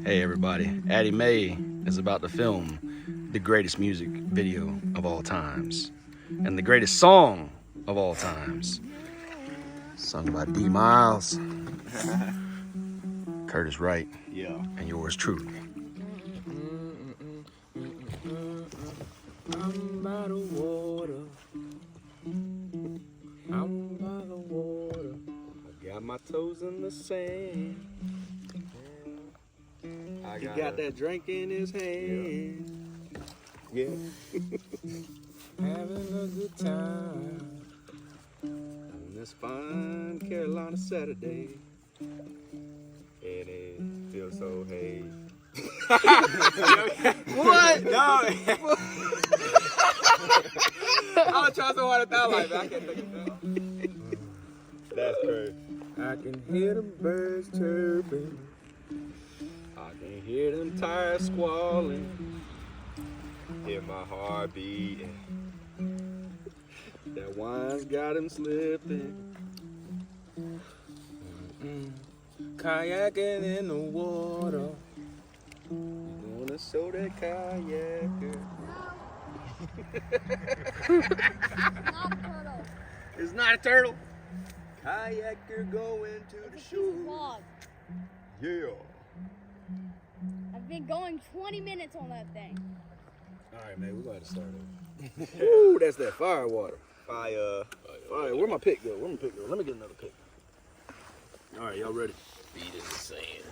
Hey everybody, Addie Mae is about to film the greatest music video of all times and the greatest song of all times, sung by D. Miles, Curtis Wright, and yours truly. I'm by the water. I'm by the water. I got my toes in the sand. He got that drink in his hand. Yeah. Having a good time on this fine Carolina Saturday. And it feels so hey. What? No. I was trying so hard to thought like that. I can't think of that. That's crazy. I can hear the birds chirping. I can hear them tires squalling. Hear my heart beating. That wine's got him slipping. Kayaking in the water. You gonna show that kayaker. It's not a turtle. Kayaker going to the shore. Yeah. I've been going 20 minutes on that thing. Alright, man, we're going to start over. Ooh, that's that fire water. Fire. Where my pick go? Let me get another pick. Alright, y'all ready? Feet in the sand.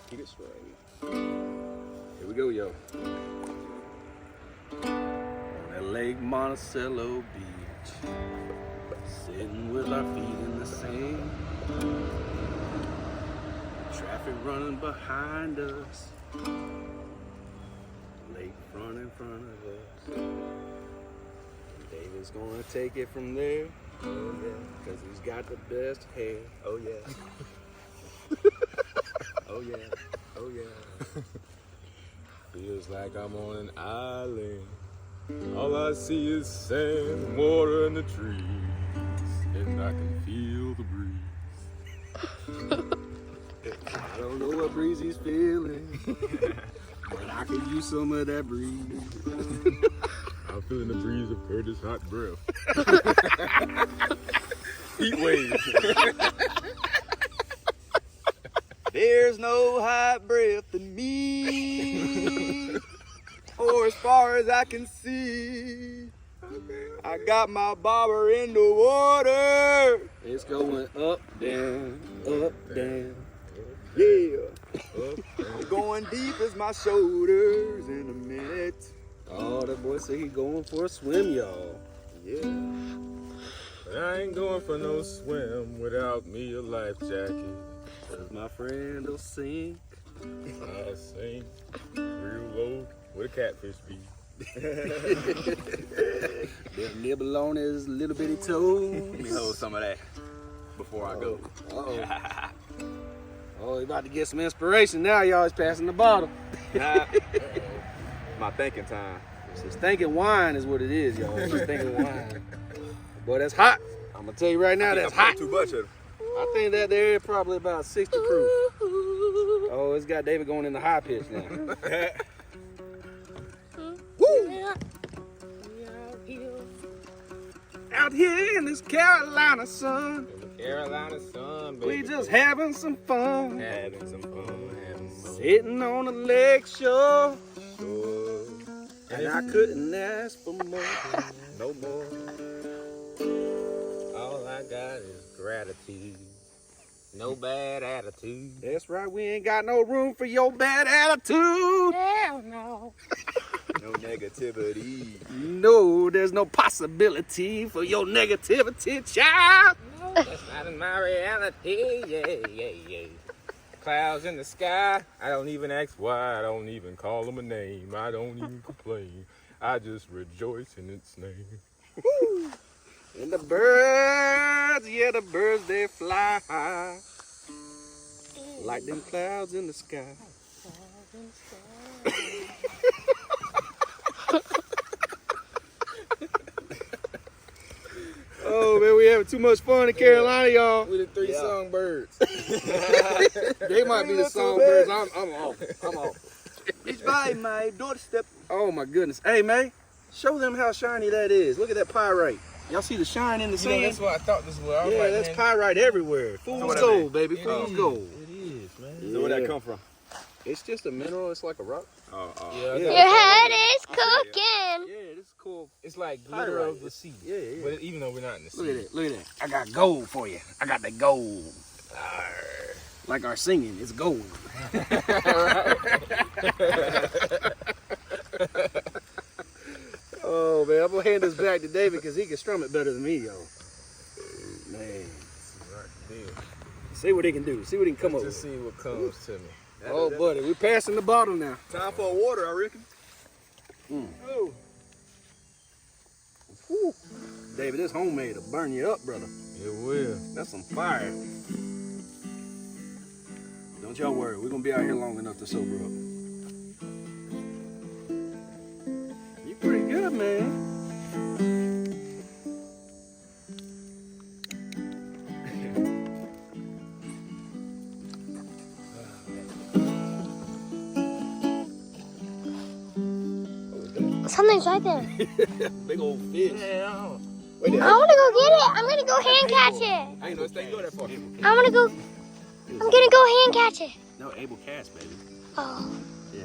Keep it straight. Here we go, yo. On that Lake Monticello Beach, sitting with our feet in the sand. Traffic running behind us. Lake front in front of us. David's gonna take it from there. Oh yeah, cause he's got the best hair. Oh yeah. Oh yeah. Oh yeah. Feels like I'm on an island. All I see is sand, water, and the trees, and I can feel the breeze. I don't know what breeze he's feeling, but I could use some of that breeze. I'm feeling the breeze of Curtis' hot breath. Heat wave. There's no hot breath in me, or as far as I can see. I got my bobber in the water. It's going up, down, yeah. I'm going deep as my shoulders in a minute. Oh, that boy say he going for a swim, y'all. Yeah. But I ain't going for no swim without me a life jacket. Cause my friend will sink. I'll sink real low with a catfish feet. They'll nibble on his little bitty toes. Let me hold some of that before I go. Uh-oh. Oh, he about to get some inspiration now, y'all. He's passing the bottle. My thinking time. It's thinking wine is what it is, y'all. It's just thinking wine. Boy, that's hot. I'm gonna tell you right now, that's hot. Too much of it. I think that there is probably about 60 proof. Oh, it's got David going in the high pitch now. Woo! Out here in this Carolina sun, Carolina sun, baby. we just having some fun. Having some fun. Sitting on a lake shore, Sure. and I couldn't ask for more. No more. All I got is gratitude. No bad attitude. That's right, we ain't got no room for your bad attitude. Hell no. No negativity. No, there's no possibility for your negativity, child. No, that's not in my reality. Yeah. Clouds in the sky. I don't even ask why. I don't even call them a name. I don't even complain. I just rejoice in its name. Woo. And the birds, yeah, the birds, they fly high. Like them clouds in the sky. Oh, man, we we having too much fun in Carolina, y'all. We the three songbirds. They might be the songbirds. I'm off. I'm off. It's by my doorstep. Oh my goodness. Hey, man, show them how shiny that is. Look at that pyrite. Y'all see the shine in the You know, sand? that's what I thought this was. I was Yeah, like, that's man, pyrite everywhere. Fool's gold, baby. Fool's gold. it is, man. So where that come from? It's just a mineral. It's like a rock. Yeah, Your head is cooking. Yeah, this is cool. it's like glitter of the sea. Yeah, yeah. But even though we're not in the sea. Look at that. Look at that. I got gold for you. I got the gold. Like our singing, it's gold. Oh man, I'm gonna hand this back to David because he can strum it better than me, yo. Man, see what he can do. See what he can come up Just with. see what comes to me. Oh, buddy, we're passing the bottle now. Time for water, I reckon. Oh. Whew. David, this homemade will burn you up, brother. It will. That's some fire. Don't y'all worry, we're gonna be out here long enough to sober up. You pretty good, man. Something's right there. Big old fish. Yeah, I want to go get it. I'm going to go hand catch it. I ain't no thing go that far. I'm going to go hand catch it. No, Abel Cass, baby. Oh. Yeah,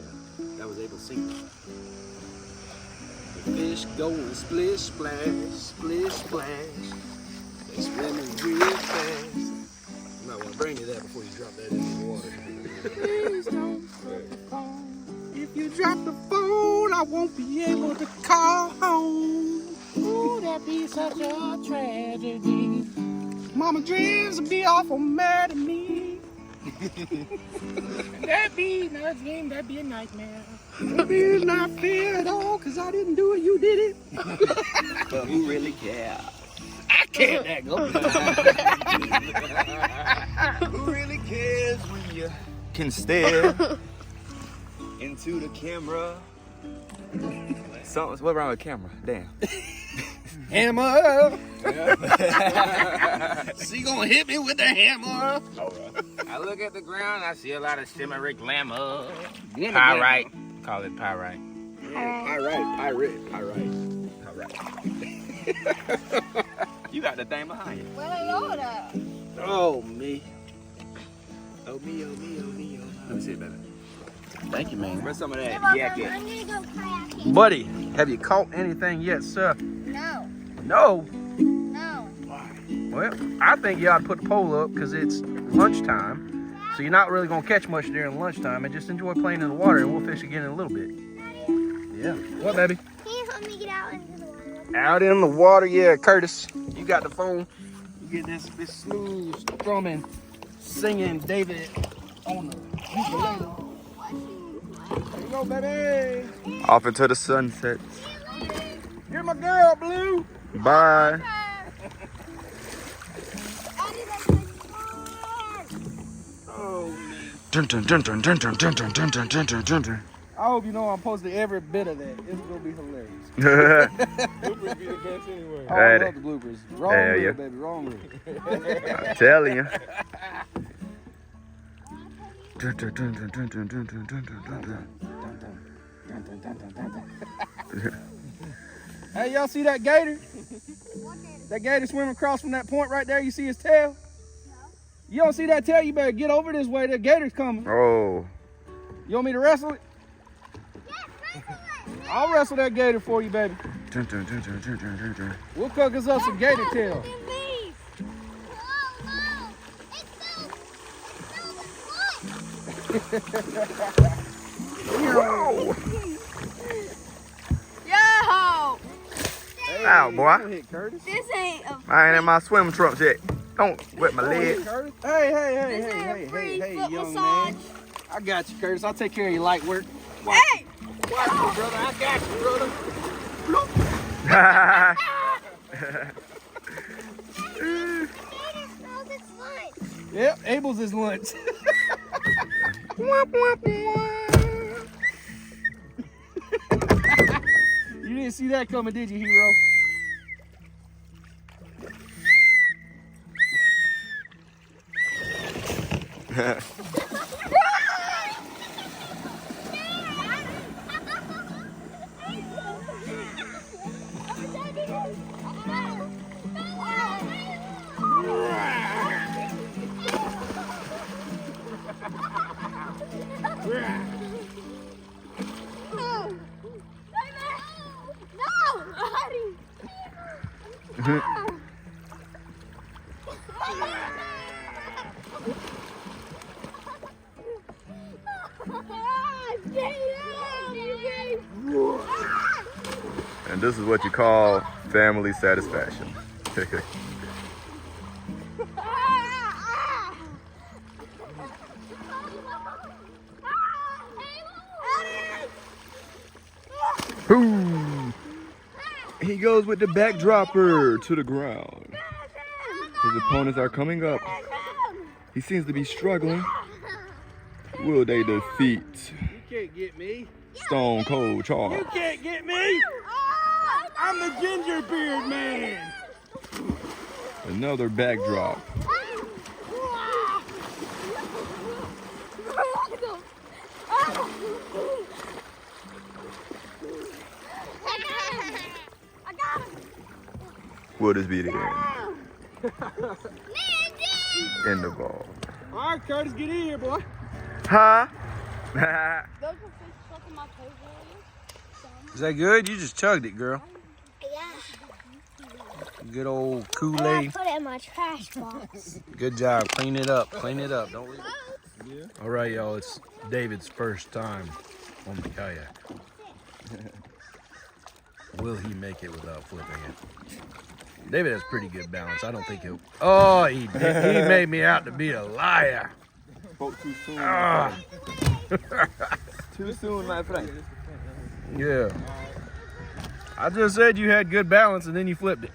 that was Abel singing. The fish going splish splash, splish splash. They swimming real fast. You might want to bring you that before you drop that in the water. Please don't drop the phone. If you drop the phone, I won't be able to call home. Ooh, that'd be such a tragedy. Mama dreams would be awful mad at me. That'd be not a dream, that'd be a nightmare. It'd be not fair at all, cause I didn't do it, you did it. But who really cares? I can't that go. Who really cares when you can stare into the camera? What's wrong with camera? Damn. Hammer. She gonna hit me with the hammer. I look at the ground, I see a lot of shimmery glamour. Glimmer, Pyrite. Call it pyrite. Pirate. You got the thing behind you. Oh me. Oh me. Let me see it, baby. Thank you, man. Where's some of that I'm jacket? going to go kayaking. Buddy, have you caught anything yet, sir? No. No. No. Well, I think you ought to put the pole up because it's lunchtime. So you're not really going to catch much during lunchtime and just enjoy playing in the water and we'll fish again in a little bit. Yeah. What, baby? Can you help me get out into the water? Out in the water, yeah, Curtis. You got the phone. You get this smooth, strumming, singing David on the ukulele. There you go, baby. Off into the sunset. You're my girl, Blue. Bye. Oh me. Dun, dun, dun, dun, dun, dun, dun, dun, dun, dun, dun, dun, dun, dun. I hope you know I'm posting every bit of that. It's gonna be hilarious. Bloopers be the best anyway. Oh, I Right. love the bloopers. Wrong Hell reel, yeah. baby. Wrong reel. I'm telling you. Dun, dun, dun, dun, dun, dun, dun, dun, dun, dun, dun. Hey, y'all see that gator? That gator swimming across from that point right there. You see his tail? You don't see that tail? You better get over this way. The gator's coming. Oh. You want me to wrestle it? I'll wrestle that gator for you, baby. Dun, dun, dun, dun, dun, dun, dun, dun. We'll cook us up some gator tail. Yo! Ow, boy. Go ahead, Curtis. This ain't a I ain't in my swim trunks yet. Don't wet my Go ahead, leg. Curtis. Hey, this ain't a free foot young massage. man. I got you, Curtis. I'll take care of your light work. Hey! Watch me, brother. I got you, brother. Yep, Abel's his lunch. You didn't see that coming, did you, hero? And this is what you call family satisfaction. Boom! He goes with the backdropper to the ground. His opponents are coming up. He seems to be struggling. Will they defeat You can't get me. Stone Cold Charles? You can't get me. I'm the ginger beard man. Another backdrop. Will this be the end? End the ball. All right, Curtis, get in here, boy. Huh? Is that good? You just chugged it, girl. Yeah. Good old I Kool-Aid. put it in my trash box. Good job. Clean it up. Clean it up. Don't leave it. Yeah. All right, y'all. It's David's first time on the kayak. Will he make it without flipping it? David has pretty good balance. I don't think he'll. Oh, he did. He made me out to be a liar. Spoke too soon. Ah. Too soon, my friend. Yeah. I just said you had good balance and then you flipped it.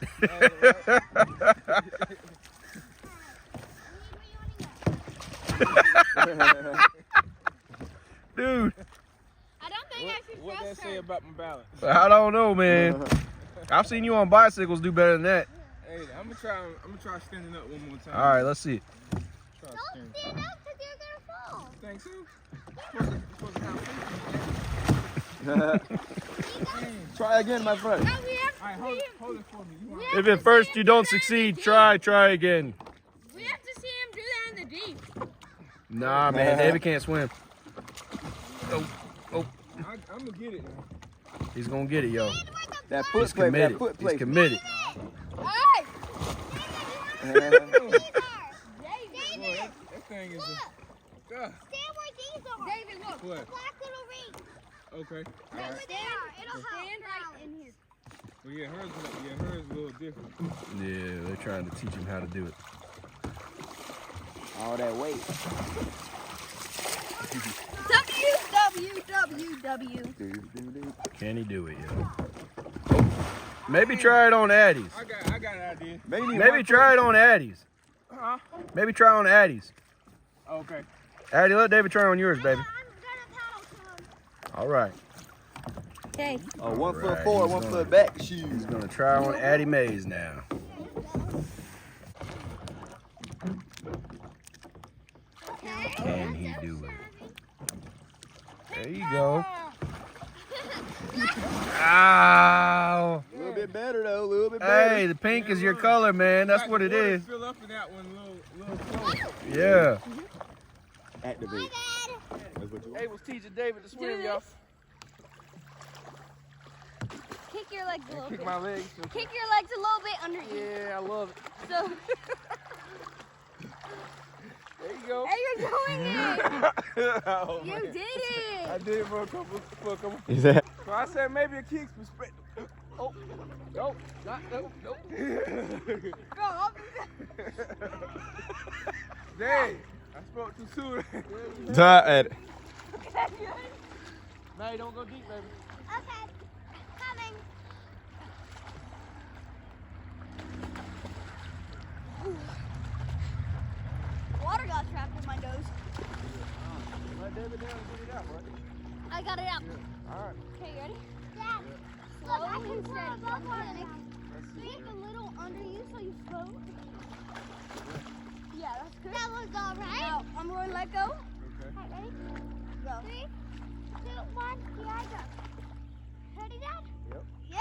Dude, I don't think I should What that say about my balance? I don't know, man. I've seen you on bicycles do better than that. Hey, I'm gonna try standing up one more time. All right, let's see. Try Don't standing. stand up because you're gonna fall. Think so? Supposed to Try again, my friend. No, we have All right, hold it for me. You want If at first you don't succeed, try again. We have to see him do that in the deep. Nah, man, David can't swim. Oh, I'm gonna get it now. he's gonna get it, yo. That He's foot plate, that committed. foot He's plate. committed. Hey! Boy, that thing is a... God. Stand where these are. David, look. What? Black little ring. Okay. All right. It'll stand right in here. Well, yeah, hers is a little different. Yeah, they're trying to teach him how to do it. All that weight. W. Can he do it, yo? Maybe try it on Addie's. I got an idea. Maybe try it on Addie's. Huh? Maybe try on Addie's. Okay. Addie, let David try on yours, baby. All right. Okay. Oh, 1 foot Alright, forward, he's 1 gonna- foot back. Shoes. He's gonna try on Addie Mays now. Can he do it? There you go. Ow! A little bit better though, a little bit better. Hey, the pink is your color, man. That's what it is. Fill up in that one little closer. Yeah. Activate. That's what you want. Abel's teaching David to swim, y'all. Kick your legs a little bit. Kick my legs. Kick your legs a little bit under you. Yeah, I love it. So, There you go. hey, you're doing it. Oh, You man. did it. I did it for a couple. Is that? So I said maybe a kick's perspective. Oh, nope, not nope. Go up. Dang, I spoke too soon. That. Now don't go deep, baby. Okay. Coming. Water got trapped in my nose. Let David down and get it out, right? I got it out. All right. Okay, you ready? Yeah. Slowly and steady. Sink a little under you so you float. Yeah, that's good. That was all right. Now, I'm want to let go? Okay. Alright, ready? Go. 3, 2, 1, here I go. Ready, Dad? Yep. Yeah!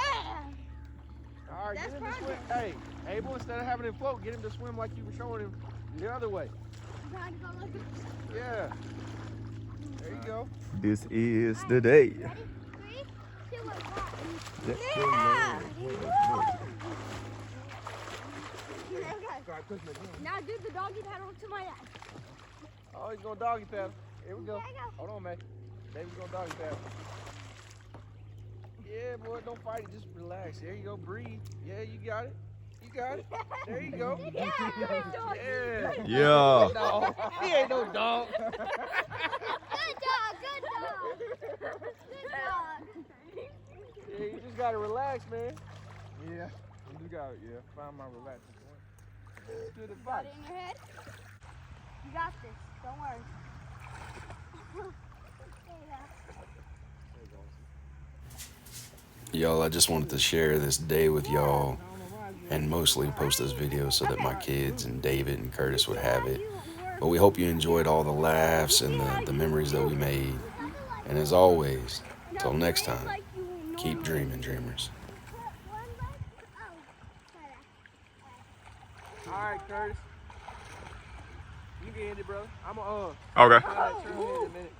All right, That's get him to swim. progress. Hey, Abel, instead of having him float, get him to swim like you were showing him the other way. I'm trying to go like this. Yeah. There you go. This is the day. Ready? 3, 2, 1, Let's yeah! go. Now do the doggy paddle to my dad. Oh, he's going to doggy paddle. Here we go. There you go. Hold on, man. David's going to doggy paddle. Yeah, boy, don't fight it. Just relax. There you go. Breathe. Yeah, you got it. You got it. There you go. Yeah, good dog. Yeah. Yeah. Dog. He ain't no dog. Good dog, good dog. Good dog. Yeah, you just got to relax, man. Yeah. You just got to, find my relaxing point. It's good Got advice. it in your head? You got this. Don't worry. Y'all, I just wanted to share this day with y'all and mostly post this video so that my kids and David and Curtis would have it. But we hope you enjoyed all the laughs and the memories that we made. And as always, till next time, keep dreaming, dreamers. All right, Curtis. You can end it, brother. I'm going to Okay. turn it in a minute.